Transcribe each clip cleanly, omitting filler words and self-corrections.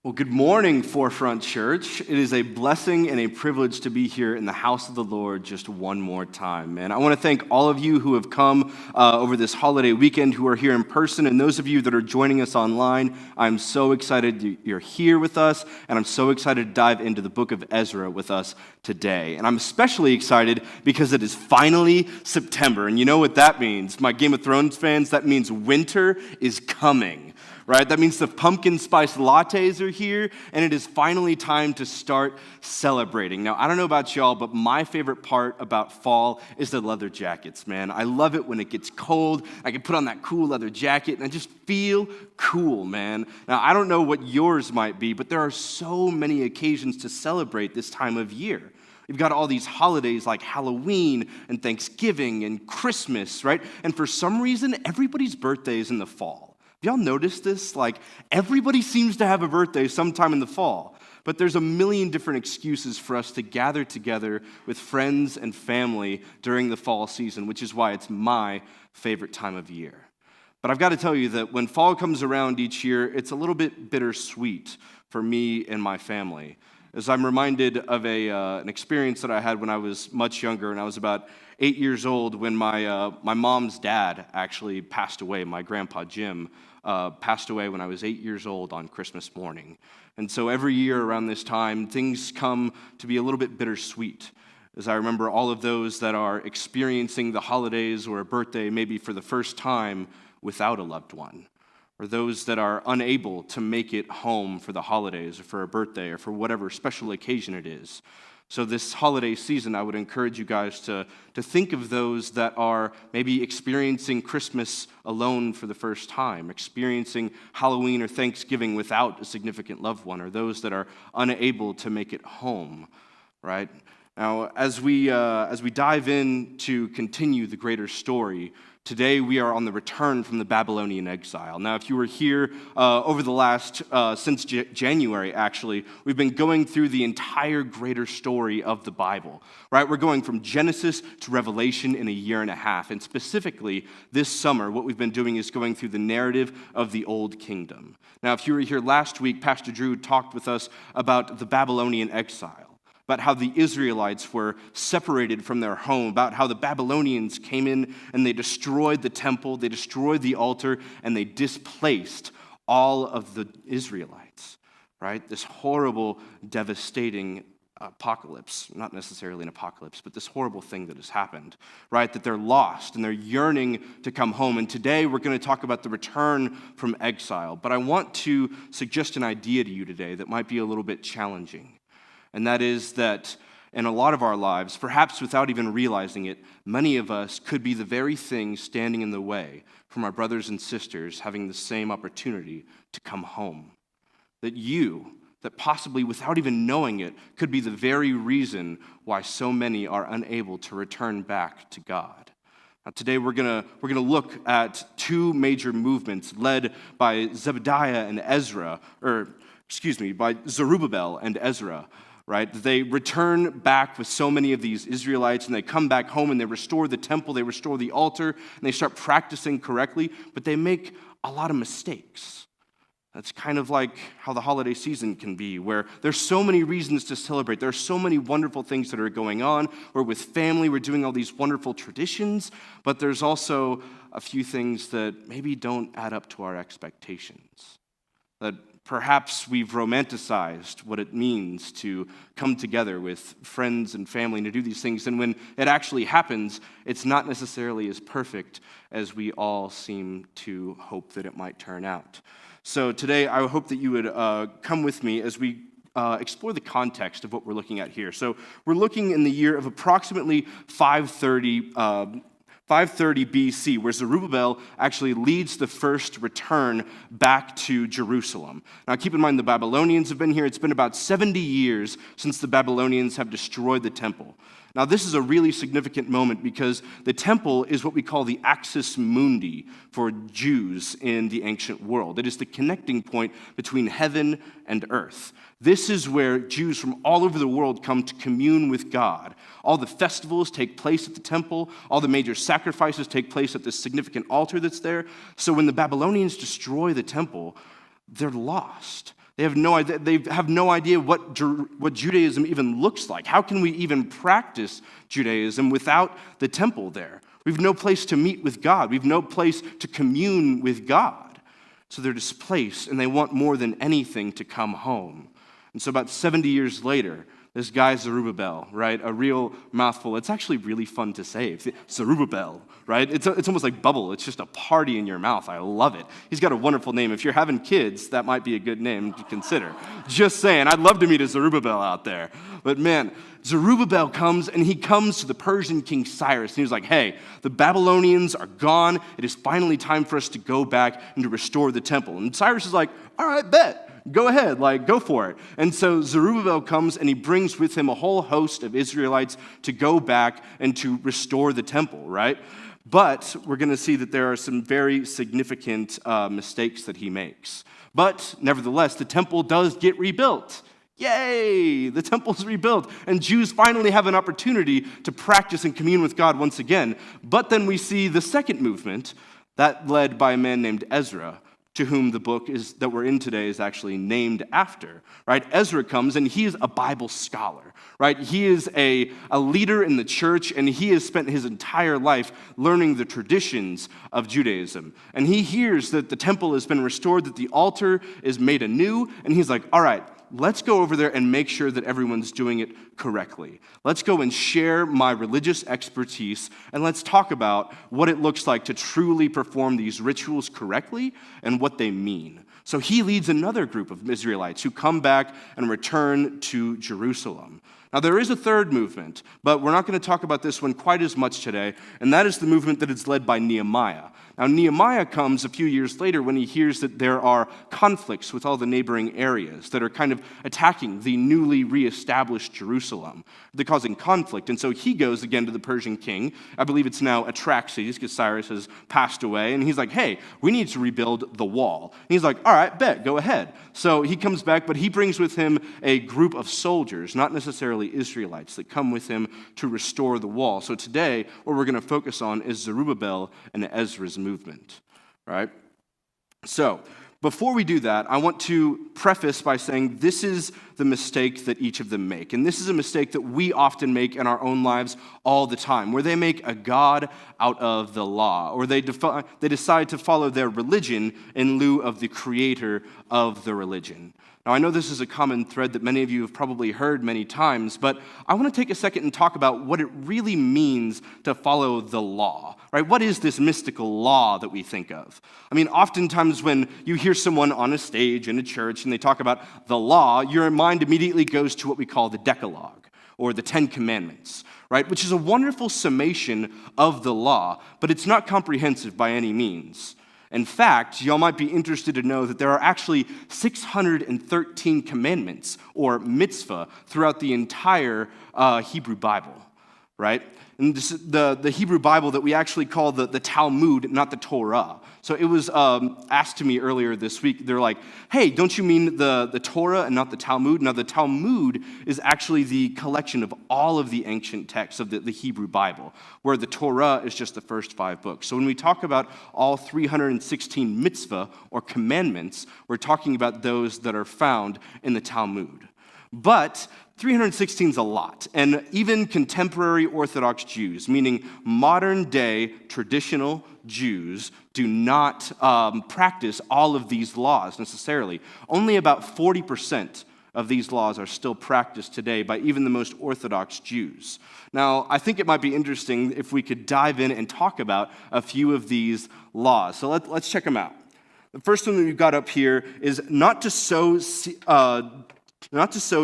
Well, good morning, Forefront Church. It is a blessing and a privilege to be here in the house of the Lord just one more time, man. I want to thank all of you who have come over this holiday weekend, who are here in person, and those of you that are joining us online. I'm so excited you're here with us, and I'm so excited to dive into the book of Ezra with us today. And I'm especially excited because it is finally September, and you know what that means. My Game of Thrones fans, that means winter is coming. Right? That means the pumpkin spice lattes are here, and it is finally time to start celebrating. Now, I don't know about y'all, but my favorite part about fall is the leather jackets, man. I love it when it gets cold. I can put on that cool leather jacket, and I just feel cool, man. Now, I don't know what yours might be, but there are so many occasions to celebrate this time of year. We've got all these holidays like Halloween and Thanksgiving and Christmas, right? And for some reason, everybody's birthday is in the fall. Have y'all noticed this? Like, everybody seems to have a birthday sometime in the fall, but there's a million different excuses for us to gather together with friends and family during the fall season, which is why it's my favorite time of year. But I've got to tell you that when fall comes around each year, it's a little bit bittersweet for me and my family, as I'm reminded of an experience that I had when I was much younger, and I was about 8 years old when my mom's dad actually passed away. My grandpa, Jim, passed away when I was 8 years old on Christmas morning. And so every year around this time, things come to be a little bit bittersweet, as I remember all of those that are experiencing the holidays or a birthday maybe for the first time without a loved one, or those that are unable to make it home for the holidays or for a birthday or for whatever special occasion it is. So this holiday season, I would encourage you guys to think of those that are maybe experiencing Christmas alone for the first time, experiencing Halloween or Thanksgiving without a significant loved one, or those that are unable to make it home, right? Now, as we dive in to continue the greater story, today we are on the return from the Babylonian exile. Now, if you were here over the last, since January actually, we've been going through the entire greater story of the Bible, right? We're going from Genesis to Revelation in a year and a half. And specifically, this summer, what we've been doing is going through the narrative of the Old Kingdom. Now, if you were here last week, Pastor Drew talked with us about the Babylonian exile, about how the Israelites were separated from their home, about how the Babylonians came in and they destroyed the temple, they destroyed the altar, and they displaced all of the Israelites, right? This horrible, devastating apocalypse, not necessarily an apocalypse, but this horrible thing that has happened, right? That they're lost and they're yearning to come home. And today we're going to talk about the return from exile. But I want to suggest an idea to you today that might be a little bit challenging. And that is that in a lot of our lives, perhaps without even realizing it, many of us could be the very thing standing in the way from our brothers and sisters having the same opportunity to come home. That possibly without even knowing it, could be the very reason why so many are unable to return back to God. Now, today we're gonna look at two major movements led by by Zerubbabel and Ezra. Right? They return back with so many of these Israelites, and they come back home and they restore the temple, they restore the altar, and they start practicing correctly, but they make a lot of mistakes. That's kind of like how the holiday season can be, where there's so many reasons to celebrate. There are so many wonderful things that are going on. We're with family, we're doing all these wonderful traditions, but there's also a few things that maybe don't add up to our expectations. That perhaps we've romanticized what it means to come together with friends and family and to do these things. And when it actually happens, it's not necessarily as perfect as we all seem to hope that it might turn out. So today, I hope that you would come with me as we explore the context of what we're looking at here. So we're looking in the year of approximately 530 BC, where Zerubbabel actually leads the first return back to Jerusalem. Now, keep in mind, the Babylonians have been here. It's been about 70 years since the Babylonians have destroyed the temple. Now, this is a really significant moment because the temple is what we call the axis mundi for Jews in the ancient world. It is the connecting point between heaven and earth. This is where Jews from all over the world come to commune with God. All the festivals take place at the temple. All the major sacrifices take place at this significant altar that's there. So when the Babylonians destroy the temple, they're lost. They have no idea. They have no idea what Judaism even looks like. How can we even practice Judaism without the temple there? We have no place to meet with God. We have no place to commune with God. So they're displaced, and they want more than anything to come home. And so about 70 years later, this guy Zerubbabel, right? A real mouthful. It's actually really fun to say. Zerubbabel, right? It's almost like bubble. It's just a party in your mouth. I love it. He's got a wonderful name. If you're having kids, that might be a good name to consider. Just saying. I'd love to meet a Zerubbabel out there. But man, Zerubbabel comes, and he comes to the Persian king Cyrus, and he's like, hey, the Babylonians are gone. It is finally time for us to go back and to restore the temple. And Cyrus is like, all right, bet. Go ahead, go for it. And so Zerubbabel comes, and he brings with him a whole host of Israelites to go back and to restore the temple, right? But we're going to see that there are some very significant mistakes that he makes. But nevertheless, the temple does get rebuilt. Yay! The temple's rebuilt, and Jews finally have an opportunity to practice and commune with God once again. But then we see the second movement, that led by a man named Ezra, to whom the book that we're in today is actually named after, right? Ezra comes, and he is a Bible scholar, right? He is a leader in the church, and he has spent his entire life learning the traditions of Judaism. And he hears that the temple has been restored, that the altar is made anew, and he's like, all right, let's go over there and make sure that everyone's doing it correctly. Let's go and share my religious expertise, and let's talk about what it looks like to truly perform these rituals correctly and what they mean. So he leads another group of Israelites who come back and return to Jerusalem. Now, there is a third movement, but we're not going to talk about this one quite as much today, and that is the movement that is led by Nehemiah. Now, Nehemiah comes a few years later when he hears that there are conflicts with all the neighboring areas that are kind of attacking the newly reestablished Jerusalem. They're causing conflict, and so he goes again to the Persian king. I believe it's now Atraxes, because Cyrus has passed away, and he's like, hey, we need to rebuild the wall. And he's like, all right, bet, go ahead. So he comes back, but he brings with him a group of soldiers, not necessarily Israelites, that come with him to restore the wall. So today, what we're going to focus on is Zerubbabel and Ezra's movement, right? So, before we do that, I want to preface by saying this is the mistake that each of them make. And this is a mistake that we often make in our own lives all the time, where they make a God out of the law, or they decide to follow their religion in lieu of the creator of the religion. Now, I know this is a common thread that many of you have probably heard many times, but I want to take a second and talk about what it really means to follow the law, right? What is this mystical law that we think of? I mean, oftentimes when you hear someone on a stage in a church and they talk about the law, your mind immediately goes to what we call the Decalogue, or the Ten Commandments, right? Which is a wonderful summation of the law, but it's not comprehensive by any means. In fact, y'all might be interested to know that there are actually 613 commandments, or mitzvah, throughout the entire Hebrew Bible, right? And this is the Hebrew Bible that we actually call the Talmud, not the Torah. So it was asked to me earlier this week, they're like, hey, don't you mean the Torah and not the Talmud? Now, the Talmud is actually the collection of all of the ancient texts of the Hebrew Bible, where the Torah is just the first 5 books. So when we talk about all 316 mitzvah, or commandments, we're talking about those that are found in the Talmud. But 316 is a lot, and even contemporary Orthodox Jews, meaning modern-day traditional Jews, do not practice all of these laws necessarily. Only about 40% of these laws are still practiced today by even the most Orthodox Jews. Now, I think it might be interesting if we could dive in and talk about a few of these laws. So let's check them out. The first one that we've got up here is not to sow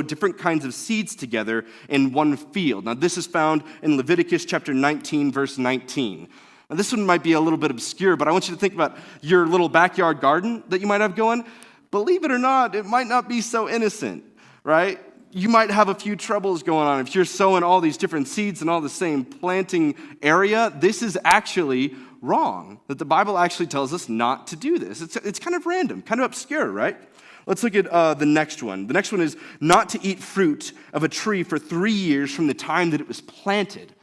different kinds of seeds together in one field. Now, this is found in Leviticus chapter 19, verse 19. Now, this one might be a little bit obscure, but I want you to think about your little backyard garden that you might have going. Believe it or not, it might not be so innocent, right? You might have a few troubles going on. If you're sowing all these different seeds in all the same planting area, this is actually wrong. That the Bible actually tells us not to do this. It's kind of random, kind of obscure, right? Let's look at the next one. The next one is not to eat fruit of a tree for 3 years from the time that it was planted.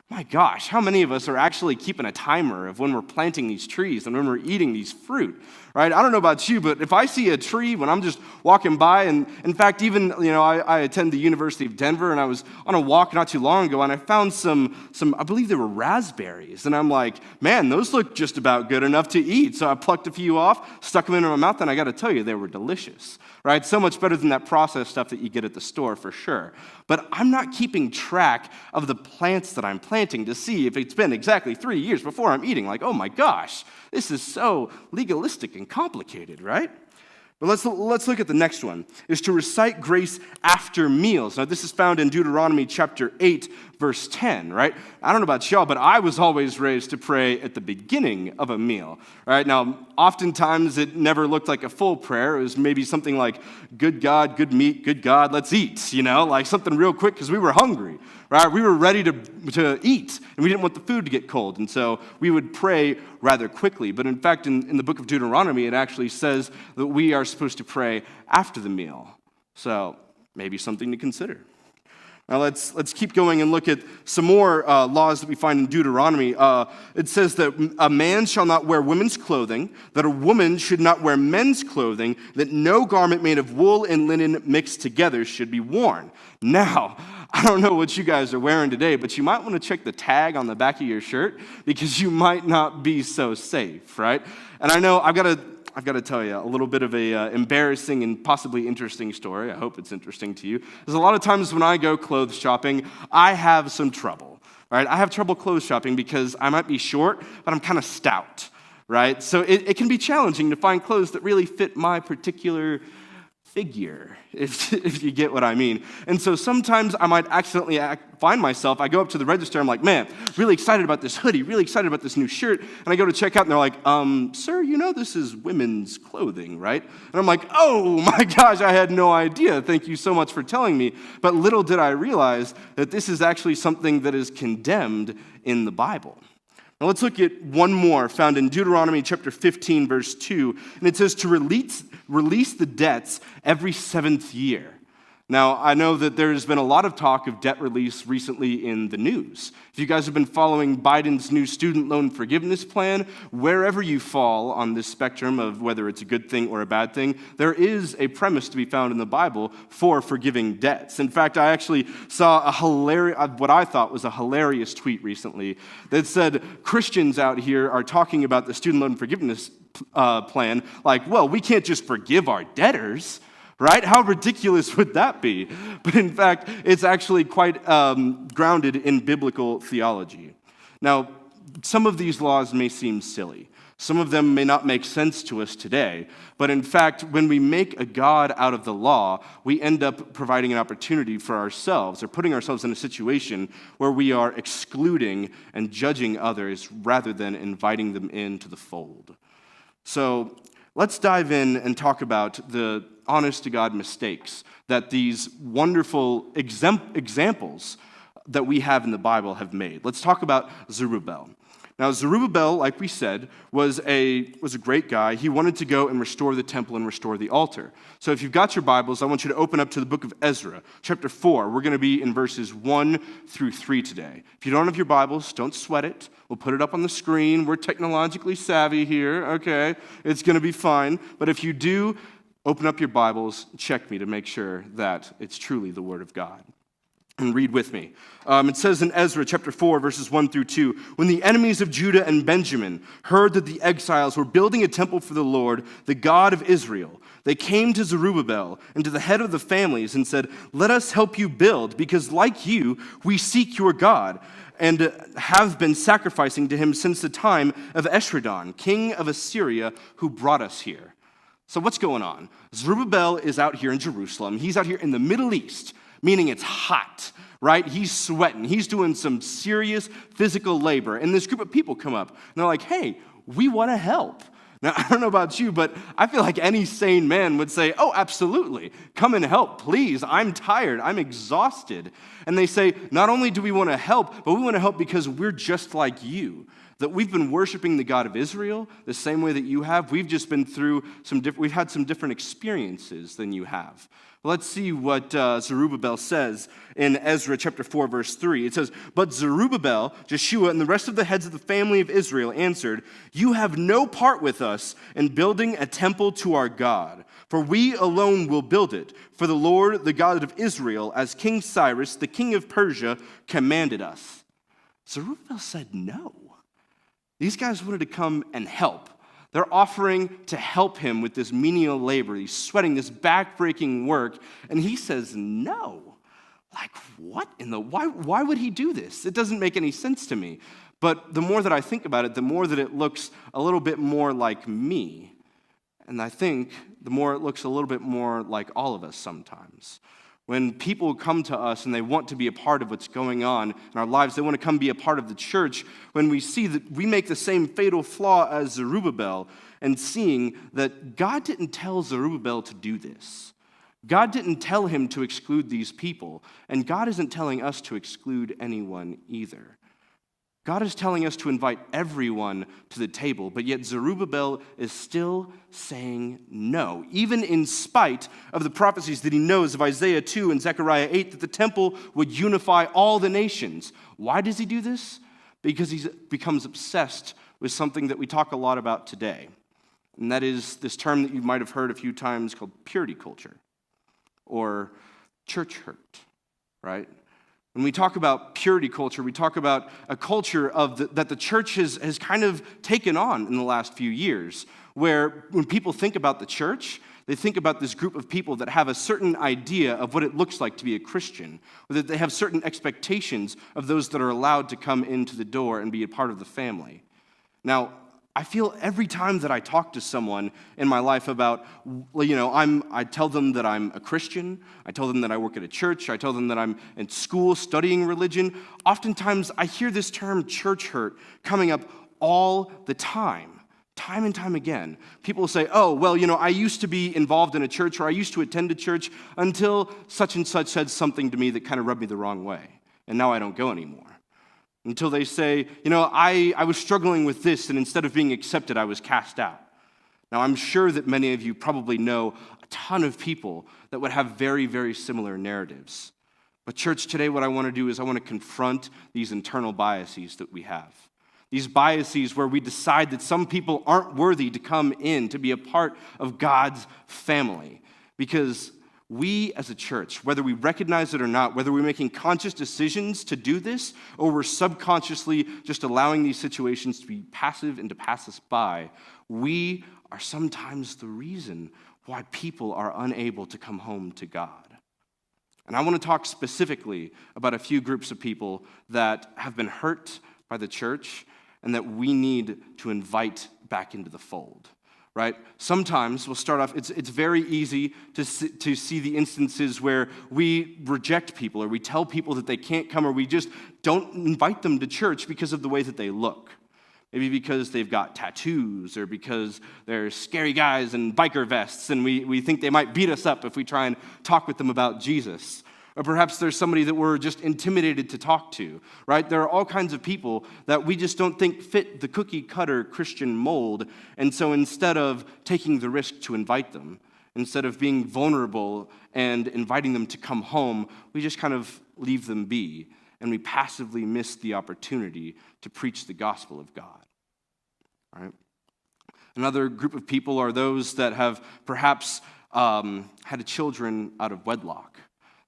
My gosh, how many of us are actually keeping a timer of when we're planting these trees and when we're eating these fruit, right? I don't know about you, but if I see a tree when I'm just walking by, and in fact, even, I attend the University of Denver, and I was on a walk not too long ago, and I found some, I believe they were raspberries, and I'm like, man, those look just about good enough to eat. So I plucked a few off, stuck them into my mouth, and I got to tell you, they were delicious, right? So much better than that processed stuff that you get at the store for sure. But I'm not keeping track of the plants that I'm planting to see if it's been exactly 3 years before I'm eating. Like, oh my gosh, this is so legalistic and complicated, right? But let's look at the next one, is to recite grace after meals. Now, this is found in Deuteronomy chapter 8, verse 10, right? I don't know about y'all, but I was always raised to pray at the beginning of a meal, right? Now, oftentimes it never looked like a full prayer. It was maybe something like, good God, good meat, good God, let's eat, like something real quick because we were hungry, right? We were ready to eat, and we didn't want the food to get cold, and so we would pray rather quickly. But in fact, in the book of Deuteronomy, it actually says that we are supposed to pray after the meal. So maybe something to consider. Now let's keep going and look at some more laws that we find in Deuteronomy. It says that a man shall not wear women's clothing, that a woman should not wear men's clothing, that no garment made of wool and linen mixed together should be worn. Now, I don't know what you guys are wearing today, but you might want to check the tag on the back of your shirt because you might not be so safe, right? And I know I've got to tell you a little bit of a embarrassing and possibly interesting story. I hope it's interesting to you. There's a lot of times when I go clothes shopping, I have some trouble, right? I have trouble clothes shopping because I might be short, but I'm kind of stout, right? So it can be challenging to find clothes that really fit my particular figure, if you get what I mean. And so sometimes I might accidentally find myself, I go up to the register, I'm like, man, really excited about this hoodie, really excited about this new shirt, and I go to check out, and they're like, sir, this is women's clothing, right? And I'm like, oh my gosh, I had no idea. Thank you so much for telling me. But little did I realize that this is actually something that is condemned in the Bible. Now let's look at one more found in Deuteronomy chapter 15, verse 2, and it says to release the debts every 7th year. Now, I know that there's been a lot of talk of debt release recently in the news. If you guys have been following Biden's new student loan forgiveness plan, wherever you fall on this spectrum of whether it's a good thing or a bad thing, there is a premise to be found in the Bible for forgiving debts. In fact, I actually saw what I thought was a hilarious tweet recently that said Christians out here are talking about the student loan forgiveness plan like, well, we can't just forgive our debtors, right? How ridiculous would that be? But in fact, it's actually quite grounded in biblical theology. Now, some of these laws may seem silly. Some of them may not make sense to us today. But in fact, when we make a God out of the law, we end up providing an opportunity for ourselves or putting ourselves in a situation where we are excluding and judging others rather than inviting them into the fold. So let's dive in and talk about the honest-to-God mistakes that these wonderful examples that we have in the Bible have made. Let's talk about Zerubbabel. Now, Zerubbabel, like we said, was a great guy. He wanted to go and restore the temple and restore the altar. So if you've got your Bibles, I want you to open up to the book of Ezra, chapter 4. We're going to be in verses 1 through 3 today. If you don't have your Bibles, don't sweat it. We'll put it up on the screen. We're technologically savvy here, okay? It's going to be fine. But if you do, open up your Bibles, check me to make sure that it's truly the Word of God. And read with me. It says in Ezra chapter 4, verses 1 through 2, when the enemies of Judah and Benjamin heard that the exiles were building a temple for the Lord, the God of Israel, they came to Zerubbabel and to the head of the families and said, let us help you build, because like you, we seek your God, and have been sacrificing to him since the time of Esarhaddon, king of Assyria, who brought us here. So what's going on? Zerubbabel is out here in Jerusalem. He's out here in the Middle East, meaning it's hot, right? He's sweating. He's doing some serious physical labor. And this group of people come up, and they're like, hey, we want to help. Now, I don't know about you, but I feel like any sane man would say, oh, absolutely. Come and help, please. I'm tired. I'm exhausted. And they say, not only do we want to help, but we want to help because we're just like you. That we've been worshiping the God of Israel the same way that you have. We've just been through we've had some different experiences than you have. Let's see what Zerubbabel says in Ezra chapter 4, verse 3. It says, "But Zerubbabel, Jeshua, and the rest of the heads of the family of Israel answered, 'You have no part with us in building a temple to our God, for we alone will build it, for the Lord, the God of Israel, as King Cyrus, the king of Persia, commanded us.'" Zerubbabel said no. These guys wanted to come and help. They're offering to help him with this menial labor. He's sweating this back-breaking work, and he says no. Like, what in the, why would he do this? It doesn't make any sense to me. But the more that I think about it, the more that it looks a little bit more like me. And I think the more it looks a little bit more like all of us sometimes. When people come to us and they want to be a part of what's going on in our lives, they want to come be a part of the church, when we see that we make the same fatal flaw as Zerubbabel and seeing that God didn't tell Zerubbabel to do this. God didn't tell him to exclude these people, and God isn't telling us to exclude anyone either. God is telling us to invite everyone to the table, but yet Zerubbabel is still saying no, even in spite of the prophecies that he knows of Isaiah 2 and Zechariah 8 that the temple would unify all the nations. Why does he do this? Because he becomes obsessed with something that we talk a lot about today, and that is this term that you might have heard a few times called purity culture or church hurt, right? When we talk about purity culture, we talk about a culture that the church has kind of taken on in the last few years, where when people think about the church, they think about this group of people that have a certain idea of what it looks like to be a Christian, or that they have certain expectations of those that are allowed to come into the door and be a part of the family. Now, I feel every time that I talk to someone in my life about, I tell them that I'm a Christian, I tell them that I work at a church, I tell them that I'm in school studying religion, oftentimes I hear this term church hurt coming up all the time and time again. People say, I used to be involved in a church, or I used to attend a church until such and such said something to me that kind of rubbed me the wrong way, and now I don't go anymore. Until they say, I was struggling with this, and instead of being accepted, I was cast out. Now, I'm sure that many of you probably know a ton of people that would have very, very similar narratives. But church, today what I want to do is I want to confront these internal biases that we have. These biases where we decide that some people aren't worthy to come in to be a part of God's family. Because we as a church, whether we recognize it or not, whether we're making conscious decisions to do this, or we're subconsciously just allowing these situations to be passive and to pass us by, we are sometimes the reason why people are unable to come home to God. And I want to talk specifically about a few groups of people that have been hurt by the church and that we need to invite back into the fold. Right? Sometimes we'll start off, it's very easy to see the instances where we reject people or we tell people that they can't come or we just don't invite them to church because of the way that they look. Maybe because they've got tattoos or because they're scary guys in biker vests and we think they might beat us up if we try and talk with them about Jesus. Or perhaps there's somebody that we're just intimidated to talk to, right? There are all kinds of people that we just don't think fit the cookie-cutter Christian mold, and so instead of taking the risk to invite them, instead of being vulnerable and inviting them to come home, we just kind of leave them be, and we passively miss the opportunity to preach the gospel of God, all right? Another group of people are those that have perhaps had children out of wedlock.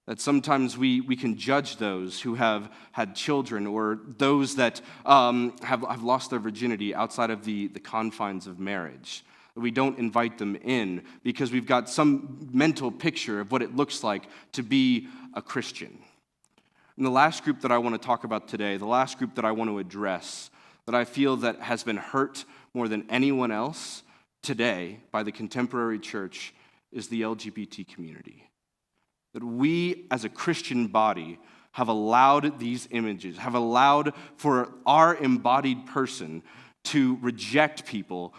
That sometimes we can judge those who have had children or those that have lost their virginity outside of the confines of marriage. We don't invite them in because we've got some mental picture of what it looks like to be a Christian. And the last group that I want to talk about today, the last group that I want to address, that I feel that has been hurt more than anyone else today by the contemporary church, is the LGBT community. That we as a Christian body have allowed these images, have allowed for our embodied person to reject people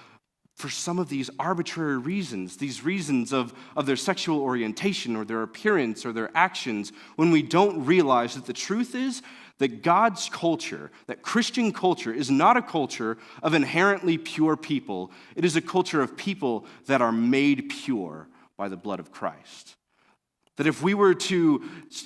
for some of these arbitrary reasons, these reasons of their sexual orientation or their appearance or their actions, when we don't realize that the truth is that God's culture, that Christian culture, is not a culture of inherently pure people. It is a culture of people that are made pure by the blood of Christ. That if we were to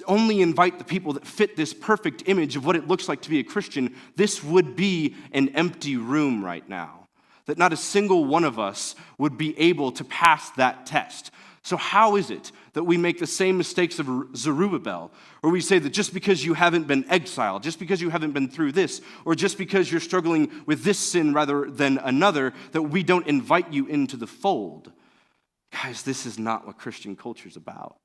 only invite the people that fit this perfect image of what it looks like to be a Christian, this would be an empty room right now. That not a single one of us would be able to pass that test. So how is it that we make the same mistakes of Zerubbabel, or we say that just because you haven't been exiled, just because you haven't been through this, or just because you're struggling with this sin rather than another, that we don't invite you into the fold? Guys, this is not what Christian culture is about.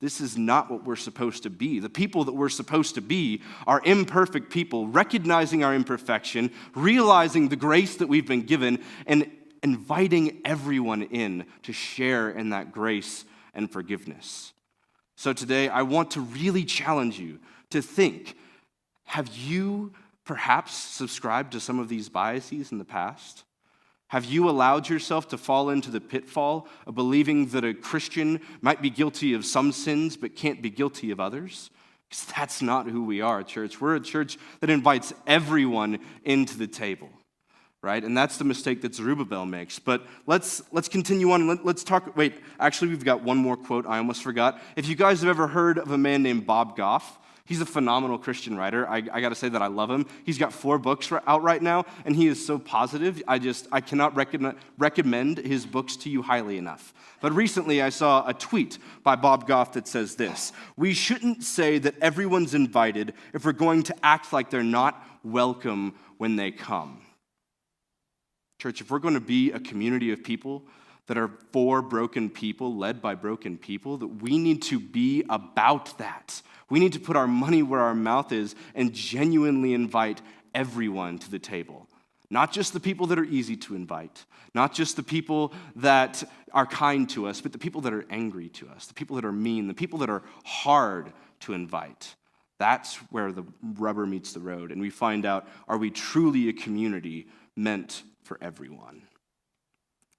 This is not what we're supposed to be. The people that we're supposed to be are imperfect people, recognizing our imperfection, realizing the grace that we've been given, and inviting everyone in to share in that grace and forgiveness. So today, I want to really challenge you to think, have you perhaps subscribed to some of these biases in the past? Have you allowed yourself to fall into the pitfall of believing that a Christian might be guilty of some sins but can't be guilty of others? Because that's not who we are, church. We're a church that invites everyone into the table, right? And that's the mistake that Zerubbabel makes. But let's continue on. Let's talk. Wait, actually, we've got one more quote I almost forgot. If you guys have ever heard of a man named Bob Goff, he's a phenomenal Christian writer. I got to say that I love him. He's got 4 books out right now, and he is so positive. I cannot recommend his books to you highly enough. But recently I saw a tweet by Bob Goff that says this: "We shouldn't say that everyone's invited if we're going to act like they're not welcome when they come." Church, if we're going to be a community of people that are for broken people, led by broken people, that we need to be about that. We need to put our money where our mouth is and genuinely invite everyone to the table. Not just the people that are easy to invite, not just the people that are kind to us, but the people that are angry to us, the people that are mean, the people that are hard to invite. That's where the rubber meets the road, and we find out, are we truly a community meant for everyone?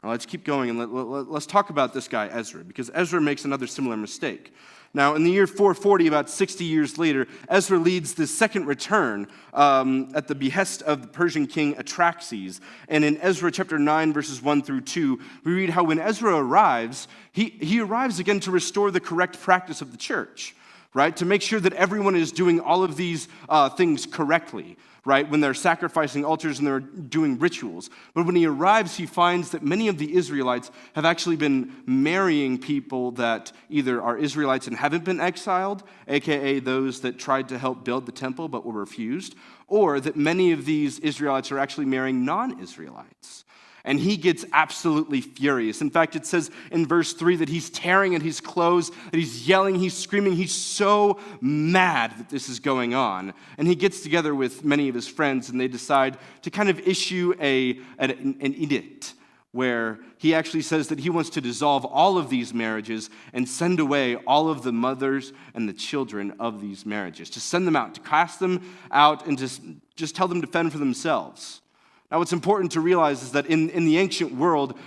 Now let's keep going, and let's talk about this guy, Ezra, because Ezra makes another similar mistake. Now, in the year 440, about 60 years later, Ezra leads the second return at the behest of the Persian king Atraxes. And in Ezra chapter 9, verses 1 through 2, we read how when Ezra arrives, he arrives again to restore the correct practice of the church, right? To make sure that everyone is doing all of these things correctly, right? When they're sacrificing altars and they're doing rituals. But when he arrives, he finds that many of the Israelites have actually been marrying people that either are Israelites and haven't been exiled, aka those that tried to help build the temple but were refused, or that many of these Israelites are actually marrying non-Israelites. And he gets absolutely furious. In fact, it says in verse 3 that he's tearing at his clothes, that he's yelling, he's screaming. He's so mad that this is going on. And he gets together with many of his friends, and they decide to kind of issue an edict where he actually says that he wants to dissolve all of these marriages and send away all of the mothers and the children of these marriages, to send them out, to cast them out, and just tell them to fend for themselves. Now, what's important to realize is that in the ancient world,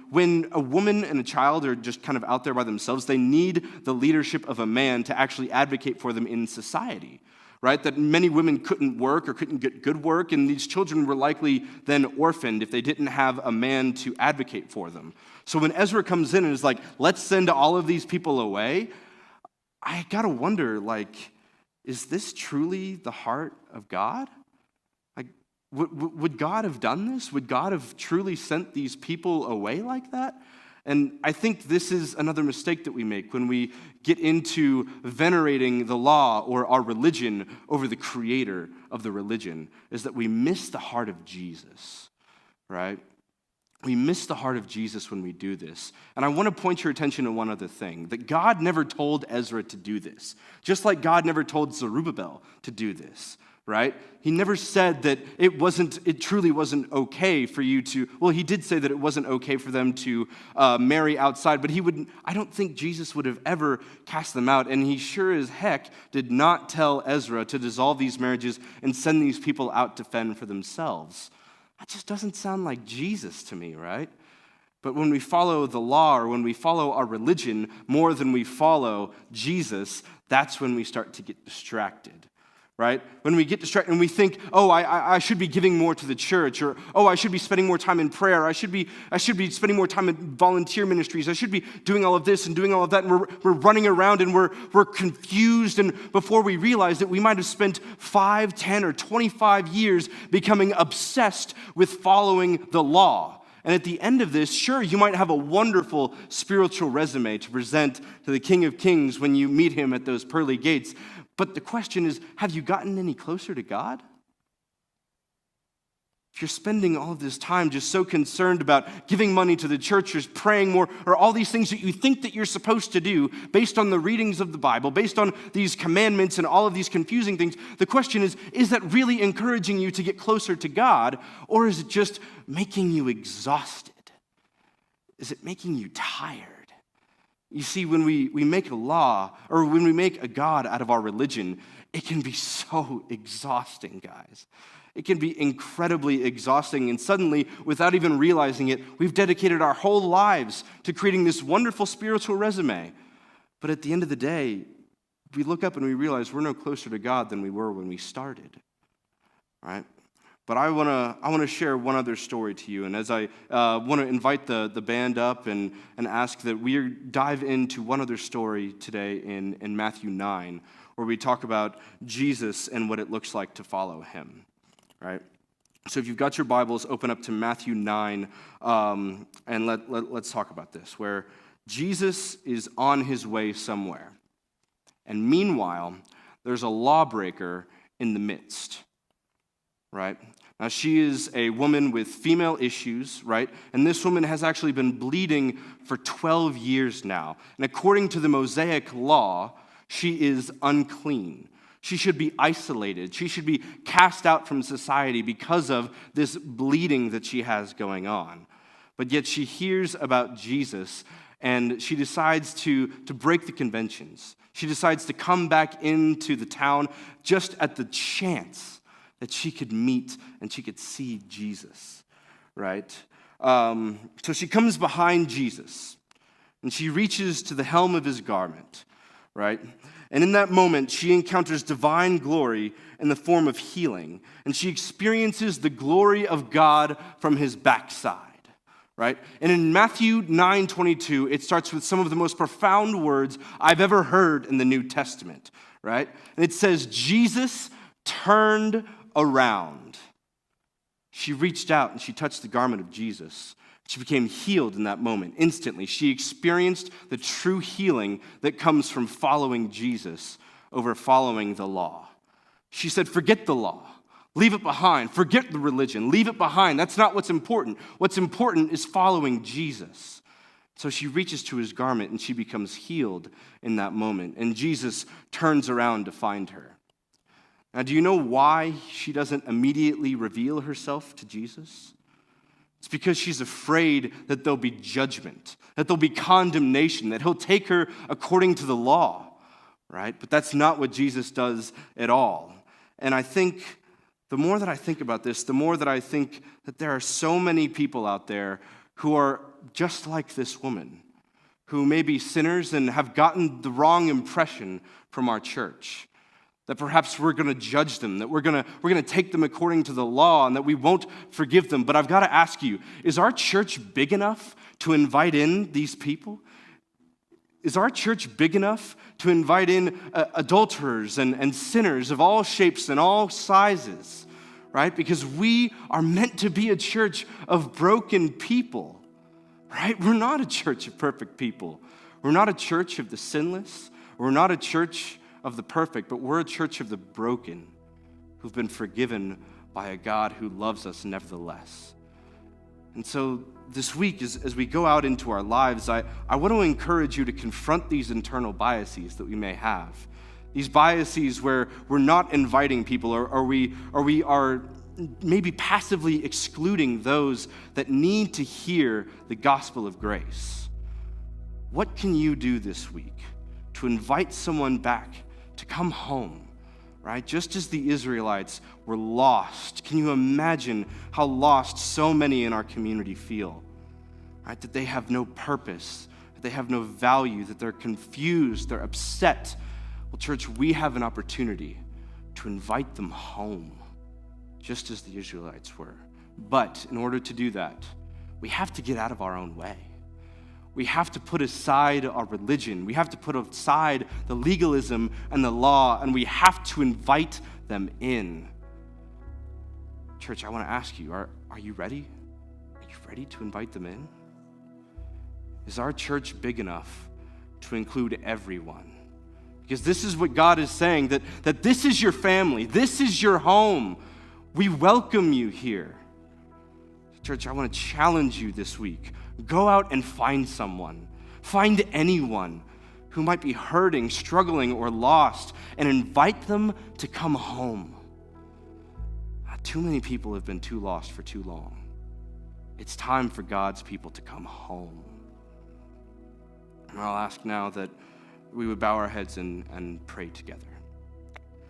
when a woman and a child are just kind of out there by themselves, they need the leadership of a man to actually advocate for them in society, right? That many women couldn't work or couldn't get good work, and these children were likely then orphaned if they didn't have a man to advocate for them. So when Ezra comes in and is like, let's send all of these people away, I gotta wonder, is this truly the heart of God? Would God have done this? Would God have truly sent these people away like that? And I think this is another mistake that we make when we get into venerating the law or our religion over the creator of the religion, is that we miss the heart of Jesus, right? We miss the heart of Jesus when we do this. And I want to point your attention to one other thing, that God never told Ezra to do this, just like God never told Zerubbabel to do this. Right? He never said that it truly wasn't okay for you to, well, he did say that it wasn't okay for them to marry outside, but I don't think Jesus would have ever cast them out, and he sure as heck did not tell Ezra to dissolve these marriages and send these people out to fend for themselves. That just doesn't sound like Jesus to me, right? But when we follow the law, or when we follow our religion more than we follow Jesus, that's when we start to get distracted. right? When we get distracted and we think, oh, I should be giving more to the church, or oh, I should be spending more time in prayer, I should be spending more time in volunteer ministries, I should be doing all of this and doing all of that, and we're running around and we're confused, and before we realize that we might have spent 5, 10, or 25 years becoming obsessed with following the law. And at the end of this, sure, you might have a wonderful spiritual resume to present to the King of Kings when you meet him at those pearly gates. But the question is, have you gotten any closer to God? If you're spending all of this time just so concerned about giving money to the church or praying more or all these things that you think that you're supposed to do based on the readings of the Bible, based on these commandments and all of these confusing things, the question is that really encouraging you to get closer to God, or is it just making you exhausted? Is it making you tired? You see, when we make a law or when we make a God out of our religion, it can be so exhausting, guys. It can be incredibly exhausting, and suddenly, without even realizing it, we've dedicated our whole lives to creating this wonderful spiritual resume. But at the end of the day, we look up and we realize we're no closer to God than we were when we started, right? But I want to share one other story to you, and as I want to invite the band up and ask that we dive into one other story today in Matthew 9, where we talk about Jesus and what it looks like to follow him, right? So if you've got your Bibles, open up to Matthew 9, and let's talk about this, where Jesus is on his way somewhere, and meanwhile, there's a lawbreaker in the midst, right? Now, she is a woman with female issues, right? And this woman has actually been bleeding for 12 years now. And according to the Mosaic law, she is unclean. She should be isolated. She should be cast out from society because of this bleeding that she has going on. But yet she hears about Jesus, and she decides to break the conventions. She decides to come back into the town just at the chance that she could meet and she could see Jesus, right? So she comes behind Jesus, and she reaches to the hem of his garment, right? And in that moment, she encounters divine glory in the form of healing, and she experiences the glory of God from his backside, right? And in Matthew 9:22, it starts with some of the most profound words I've ever heard in the New Testament, right? And it says, Jesus turned around. She reached out and she touched the garment of Jesus. She became healed in that moment. Instantly, she experienced the true healing that comes from following Jesus over following the law. She said, forget the law. Leave it behind. Forget the religion. Leave it behind. That's not what's important. What's important is following Jesus. So she reaches to his garment and she becomes healed in that moment. And Jesus turns around to find her. Now, do you know why she doesn't immediately reveal herself to Jesus? It's because she's afraid that there'll be judgment, that there'll be condemnation, that he'll take her according to the law, right? But that's not what Jesus does at all. And I think the more that I think about this, the more that I think that there are so many people out there who are just like this woman, who may be sinners and have gotten the wrong impression from our church. That perhaps we're going to judge them, that we're going to take them according to the law, and that we won't forgive them. But I've got to ask you, is our church big enough to invite in these people? Is our church big enough to invite in adulterers and sinners of all shapes and all sizes, right? Because we are meant to be a church of broken people, right? We're not a church of perfect people. We're not a church of the sinless. We're not a church of the perfect, but we're a church of the broken who've been forgiven by a God who loves us nevertheless. And so this week, as we go out into our lives, I want to encourage you to confront these internal biases that we may have. These biases where we're not inviting people or we are maybe passively excluding those that need to hear the gospel of grace. What can you do this week to invite someone back to come home, right? Just as the Israelites were lost. Can you imagine how lost so many in our community feel, right? That they have no purpose, that they have no value, that they're confused, they're upset. Well, church, we have an opportunity to invite them home, just as the Israelites were. But in order to do that, we have to get out of our own way. We have to put aside our religion. We have to put aside the legalism and the law, and we have to invite them in. Church, I want to ask you, are you ready? Are you ready to invite them in? Is our church big enough to include everyone? Because this is what God is saying, that this is your family, this is your home. We welcome you here. Church, I want to challenge you this week. Go out and find someone. Find anyone who might be hurting, struggling, or lost, and invite them to come home. Too many people have been too lost for too long. It's time for God's people to come home. And I'll ask now that we would bow our heads and pray together.